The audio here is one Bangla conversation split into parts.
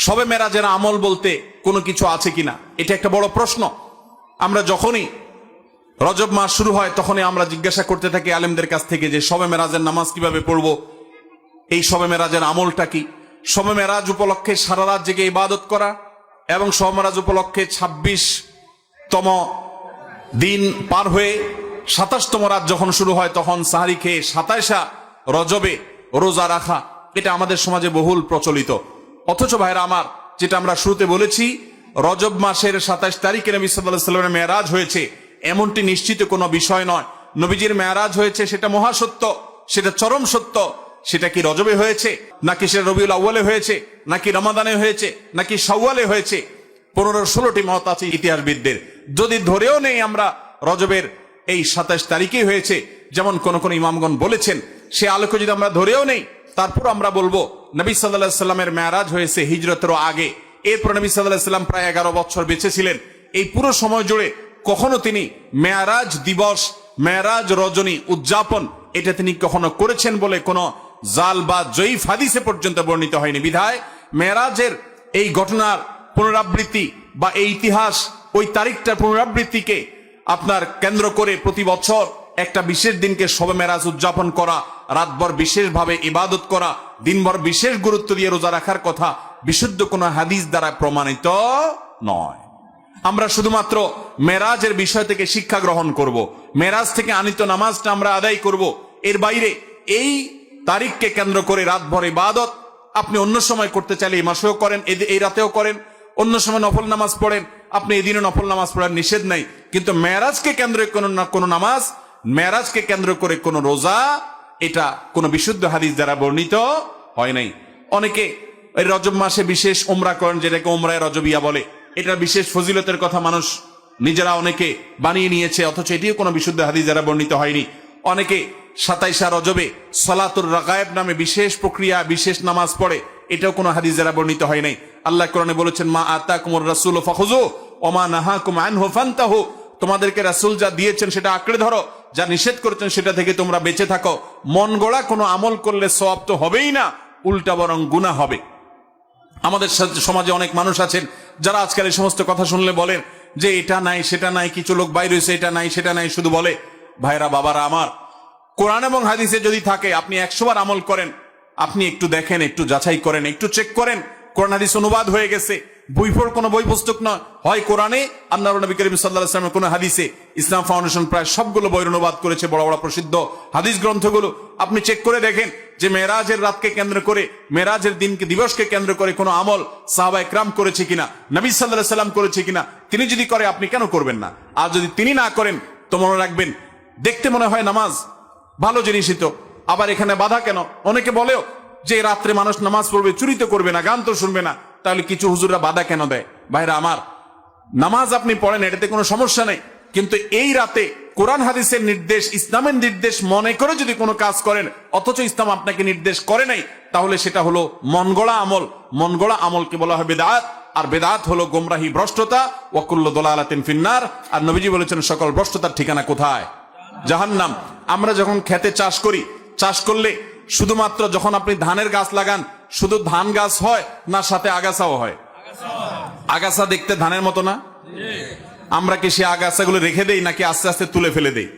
শবে মেরাজের আমল বলতে কোনো কিছু আছে কিনা, এটা একটা বড় প্রশ্ন। আমরা যখনই রজব মাস শুরু হয় তখনই আমরা জিজ্ঞাসা করতে থাকি আলেমদের কাছ থেকে যে শবে মেরাজের নামাজ কিভাবে পড়বো, এই শবে মেরাজের আমলটা কি। শবে মেরাজ উপলক্ষে সারা রাত জেগে ইবাদত করা এবং শবে মেরাজ উপলক্ষে 26তম দিন পার হয়ে 27তম রাত যখন শুরু হয় তখন সাহারি খেয়ে 27 রজবে রোজা রাখা, এটা আমাদের সমাজে বহুল প্রচলিত। অথচ ভাইরা আমার, যেটা আমরা শুরুতে বলেছি, রজব মাসের 27 তারিখে নবী সাল্লাল্লাহু আলাইহি ওয়াসাল্লামের মেরাজ হয়েছে এমনটি নিশ্চিত কোনো বিষয় নয়। নবীজির মেরাজ হয়েছে সেটা মহাসত্য, সেটা চরম সত্য। সেটা কি রজবে হয়েছে, নাকি সেটা রবিউল আউয়ালে হয়েছে, নাকি রমাদানে হয়েছে, নাকি শাওয়ালে হয়েছে, 15-16টি মত আছে ইতিহাসবিদদের। যদি ধরেও নেই আমরা রজবের এই 27 তারিখেই হয়েছে, যেমন কোন কোন ইমামগণ বলেছেন, সে আলোকে যদি আমরা ধরেও নেই, তারপর আমরা বলবো নবী সাল্লাল্লাহু আলাইহি ওয়াসাল্লামের মেরাজ হয়েছে হিজরতেরও আগে। এরপর নবী সাল্লাল্লাহু আলাইহি ওয়াসাল্লাম প্রায় 11 বছর বেঁচে ছিলেন। এই পুরো সময় জুড়ে কখনো তিনি মেরাজ দিবস, মেরাজ রজনী উদযাপন এটা তিনি কখনো করেছেন বলে কোনো জাল বা জয়ীফ হাদিসে পর্যন্ত বর্ণিত হয়নি। বিধায় মেরাজের এই ঘটনার পুনরাবৃত্তি বা এই ইতিহাস, ওই তারিখটার পুনরাবৃত্তিকে আপনার কেন্দ্র করে প্রতি বছর একটা বিশেষ দিনকে শবে মেরাজ উদযাপন করা, রাতভর বিশেষভাবে ইবাদত করা, দিনভর বিশেষ গুরুত্ব দিয়ে রোজা রাখার কথা বিশুদ্ধ কোনো হাদিস দ্বারা প্রমাণিত নয়। আমরা শুধুমাত্র মেরাজের বিষয় থেকে শিক্ষা গ্রহণ করব, মেরাজ থেকে আনিত নামাজটা আমরা আদায় করব। এর বাইরে এই তারিখকে কেন্দ্র করে রাতভর ইবাদত আপনি অন্য সময় করতে চাইলে এই মাসেও করেন, এই রাতেও করেন, অন্য সময় নফল নামাজ পড়েন, আপনি এদিনও নফল নামাজ পড়ার নিষেধ নাই। কিন্তু মেরাজকে কেন্দ্র করে কোনো নামাজ, মেরাজকে কেন্দ্র করে কোনো রোজা, এটা কোনো বিশুদ্ধ হাদিস দ্বারা বর্ণিত হয় নাই। অনেকে এই রজব মাসে বিশেষ উমরা করেন, যেটাকে উমরায়ে রজবিয়া বলে। এটা বিশেষ ফজিলতের কথা মানুষ নিজেরা অনেকে বানিয়ে নিয়েছে, অথচ এটিও কোনো বিশুদ্ধ হাদিস দ্বারা বর্ণিত হয়নি। অনেকে 27 রজবে সালাতুর রাগায়েব নামে বিশেষ প্রক্রিয়া, বিশেষ নামাজ পড়ে, এটাও কোনো হাদিস দ্বারা বর্ণিত হয় নাই। আল্লাহ কোরআনে বলেছেন, মা আতাকুমুর রাসূলু ফাখুযু ওয়া মা নাহাকুম আনহু ফান্তাহু, তোমাদেরকে রাসূল যা দিয়েছেন সেটা আঁকড়ে ধরো, যা নিষেধ করেছেন সেটা থেকে তোমরা বেঁচে থাকো। মন গড়া কোনো আমল করলে সওয়াব তো হবেই না, উল্টা বরং গুনাহ হবে। আমাদের সমাজে অনেক মানুষ আছেন যারা আজকাল এই সমস্ত কথা শুনলে বলেন যে এটা নাই সেটা নাই, কিছু লোক বাইরে হয়েছে, এটা নাই সেটা নাই শুধু বলে। ভাইরা বাবারা আমার, কোরআন এবং হাদিসে যদি থাকে আপনি 100 বার আমল করেন, আপনি একটু দেখেন, একটু যাচাই করেন, একটু চেক করেন। কোরআন হাদিস অনুবাদ হয়ে গেছে, বইফোর কোনো বই পুস্তক নয়, হয় কোরআনে আল্লাহর নবী করিম সাল্লাল্লাহু আলাইহি ওয়াসাল্লামের কোনো হাদিসে। ইসলাম ফাউন্ডেশন প্রায় সবগুলো বই অনুবাদ করেছে, বড় বড় প্রসিদ্ধ হাদিস গ্রন্থগুলো। আপনি চেক করে দেখেন যে মেরাজের রাতকে কেন্দ্র করে, মেরাজের দিনকে, দিবসকে কেন্দ্র করে কোনো আমল সাহাবায়ে কেরাম করেছে কিনা, নবী সাল্লাল্লাহু আলাইহি ওয়াসাল্লাম করেছে কিনা। তিনি যদি করে আপনি কেন করবেন না? আর যদি তিনি না করেন তো মনে রাখবেন, দেখতে মনে হয় নামাজ ভালো জিনিসই তো, আবার এখানে বাধা কেন? অনেকে বলেও যে রাত্রে মানুষ নামাজ পড়বে, চুরি তো করবে না, গান তো শুনবে না, তাহলে কিছু হুজুররা বাধা কেন দেয়? ভাইরা আমার, নামাজ আপনি পড়েন, এটাতে কোনো সমস্যা নেই, কিন্তু এই রাতে কোরআন হাদিসের নির্দেশ, ইসলামের নির্দেশ মনে করে যদি কোনো কাজ করেন, অথচ ইসলাম আপনাকে নির্দেশ করে নাই, তাহলে সেটা হলো মন গড়া আমল। মন গড়া আমলকে বলা হয় বেদাত, আর বেদাত হলো গোমরাহি, ভ্রষ্টতা। ওয়া কুল্লু দালালাতিন ফিন্নার, আর নবীজি বলেছেন সকল ভ্রষ্টতার ঠিকানা কোথায়? জাহান্নাম। আমরা যখন খেতে চাষ করি, চাষ করলে শুধুমাত্র যখন আপনি ধানের গাছ লাগান, শুধু ধান গাছ হয় না সাথে আগাছাও হয়? আগাছা দেখতে ধানের মতো না? আমরা কি সে আগাছাগুলো রেখে দেই নাকি আস্তে আস্তে তুলে ফেলে দেই?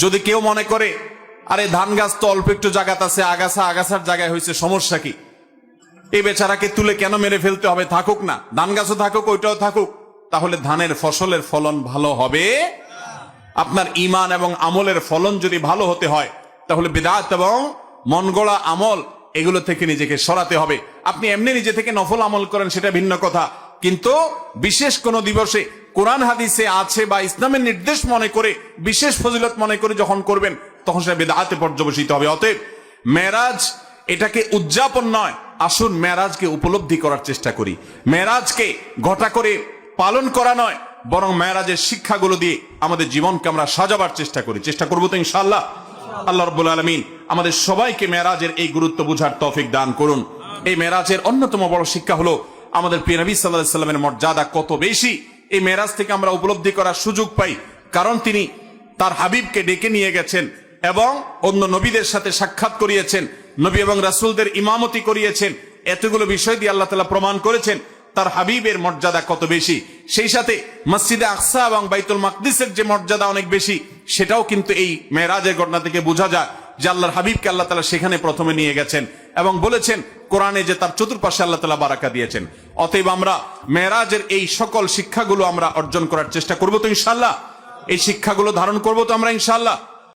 যদি কেউ মনে করে আরে ধান গাছ তো অল্প একটু জায়গাত আছে, আগাছা আগাছার জায়গায় হয়েছে, সমস্যা কি? এই বেচারাকে তুলে কেন মেরে ফেলতে হবে? থাকুক না, ধান গাছও থাকুক, ওইটাও থাকুক, তাহলে ধানের ফসলের ফলন ভালো হবে। আপনার ঈমান এবং আমলের ফলন যদি ভালো হতে হয়, তাহলে বিদআত এবং মন গড়া আমল এগুলো থেকে নিজেকে সরাতে হবে। আপনি এমনি নিজে থেকে নফল আমল করেন, সেটা ভিন্ন কথা, কিন্তু বিশেষ কোন দিবসে কোরআন হাদিসে আছে বা ইসলামের নির্দেশ মনে করে, বিশেষ ফজিলত মনে করে যখন করবেন, তখন সেটা বিদআতে পর্যবসিত হবে। অতএব মেরাজ এটাকে উদযাপন নয়, আসুন মেরাজকে উপলব্ধি করার চেষ্টা করি। মেরাজকে ঘটা করে পালন করা নয়, বরং মেরাজের শিক্ষাগুলো দিয়ে আমাদের জীবনকে আমরা সাজাবার চেষ্টা করবো তো ইনশাআল্লাহ। আল্লাহ রাব্বুল আলামিন আমাদের সবাইকে মেরাজের এই গুরুত্ব বুঝার তৌফিক দান করুন। এই মেরাজের অন্যতম বড় শিক্ষা হলো আমাদের প্রিয় নবী সাল্লাল্লাহু আলাইহি ওয়াসাল্লামের মর্যাদা কত বেশি। এই মেরাজ থেকে আমরা উপলব্ধি করার সুযোগ পাই, কারণ তিনি তার হাবিবকে ডেকে নিয়ে গেছেন এবং অন্য নবীদের সাথে সাক্ষাৎ করিয়েছেন, নবী এবং রাসূলদের ইমামতি করিয়েছেন, এতগুলো বিষয় দিয়ে আল্লাহ তাআলা প্রমাণ করেছেন তার হাবিবের মর্যাদা কত বেশি। সেই সাথে মসজিদে আকসা এবং বাইতুল মাকদিসের যে মর্যাদা অনেক বেশি, সেটাও কিন্তু এই মেরাজের ঘটনা থেকে বোঝা যায় যে আল্লাহর হাবিবকে আল্লাহ তাআলা সেখানে প্রথমে নিয়ে গেছেন এবং বলেছেন কোরআনে যে তার চতুর্পাশে আল্লাহ তাআলা বারাকা দিয়েছেন। অতএব আমরা মেরাজের এই সকল শিক্ষাগুলো আমরা অর্জন করার চেষ্টা করব তো ইনশাআল্লাহ, এই শিক্ষাগুলো ধারণ করব তো আমরা ইনশাআল্লাহ।